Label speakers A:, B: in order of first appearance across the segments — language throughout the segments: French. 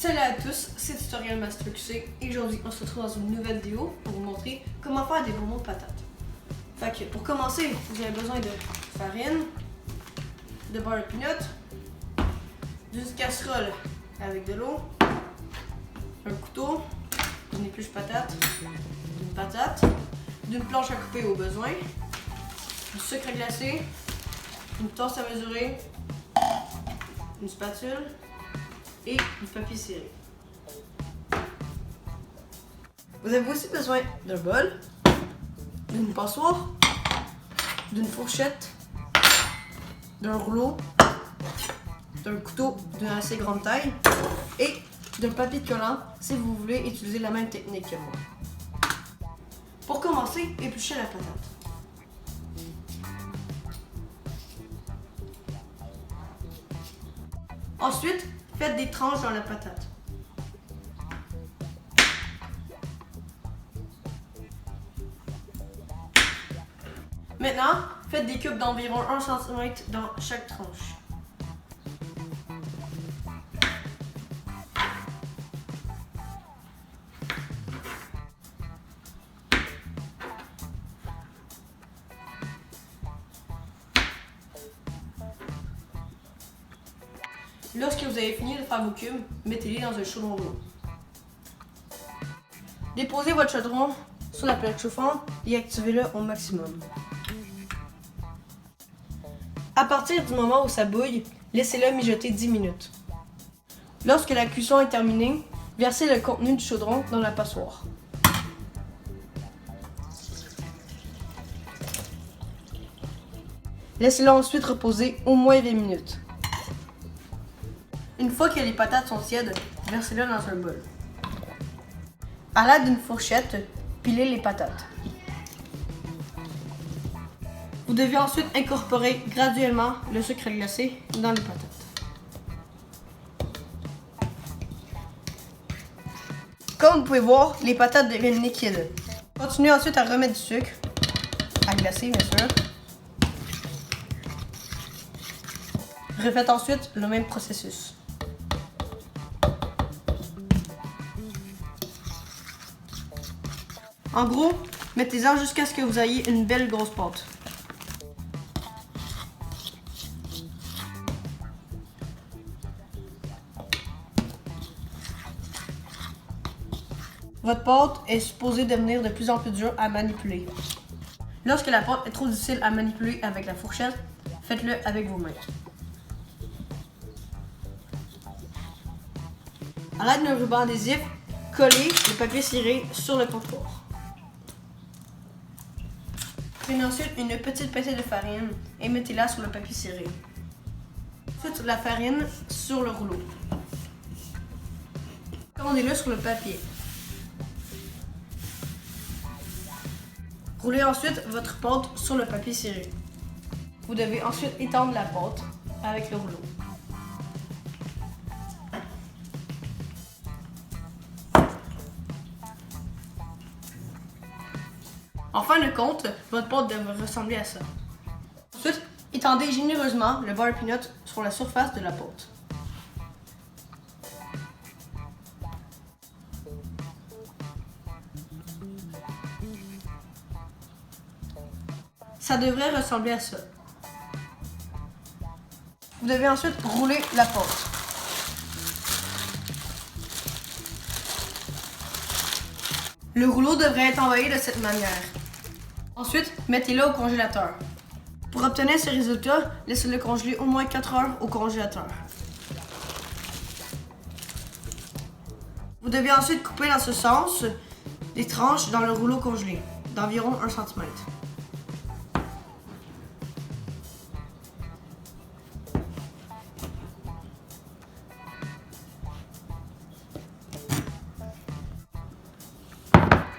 A: Salut à tous, c'est Tutoriel Master QC et aujourd'hui on se retrouve dans une nouvelle vidéo pour vous montrer comment faire des bonbons de patates. Fait que pour commencer, vous avez besoin de farine, de beurre de peanut, d'une casserole avec de l'eau, un couteau, une épluche patate, une patate, d'une planche à couper au besoin, du sucre glacé, une tasse à mesurer, une spatule et du papier ciré. Vous avez aussi besoin d'un bol, d'une passoire, d'une fourchette, d'un rouleau, d'un couteau d'une assez grande taille et d'un papier collant si vous voulez utiliser la même technique que moi. Pour commencer, épluchez la patate. Ensuite, faites des tranches dans la patate. Maintenant, faites des cubes d'environ 1 cm dans chaque tranche. Lorsque vous avez fini de faire vos cubes, mettez-les dans un chaudron d'eau. Déposez votre chaudron sur la plaque chauffante et activez-le au maximum. À partir du moment où ça bouille, laissez-le mijoter 10 minutes. Lorsque la cuisson est terminée, versez le contenu du chaudron dans la passoire. Laissez-le ensuite reposer au moins 20 minutes. Une fois que les patates sont tièdes, versez-le dans un bol. À l'aide d'une fourchette, pilez les patates. Vous devez ensuite incorporer graduellement le sucre glacé dans les patates. Comme vous pouvez voir, les patates deviennent liquides. Continuez ensuite à remettre du sucre, à glacer bien sûr. Refaites ensuite le même processus. En gros, mettez-en jusqu'à ce que vous ayez une belle grosse pâte. Votre pâte est supposée devenir de plus en plus dure à manipuler. Lorsque la pâte est trop difficile à manipuler avec la fourchette, faites-le avec vos mains. À l'aide d'un ruban adhésif, collez le papier ciré sur le comptoir. Prenez ensuite une petite pincée de farine et mettez-la sur le papier ciré. Ensuite la farine sur le rouleau. Commandez-le sur le papier. Roulez ensuite votre pâte sur le papier ciré. Vous devez ensuite étendre la pâte avec le rouleau. En fin de compte, votre pâte devrait ressembler à ça. Ensuite, étendez généreusement le beurre de peanut sur la surface de la pâte. Ça devrait ressembler à ça. Vous devez ensuite rouler la pâte. Le rouleau devrait être envoyé de cette manière. Ensuite, mettez-le au congélateur. Pour obtenir ce résultat, laissez-le congeler au moins 4 heures au congélateur. Vous devez ensuite couper dans ce sens des tranches dans le rouleau congelé, d'environ 1 cm.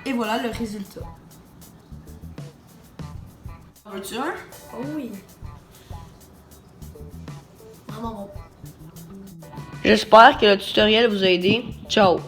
A: Et voilà le résultat. Veux-tu un?
B: Oh oui.
A: Vraiment bon.
B: J'espère que le tutoriel vous a aidé. Ciao!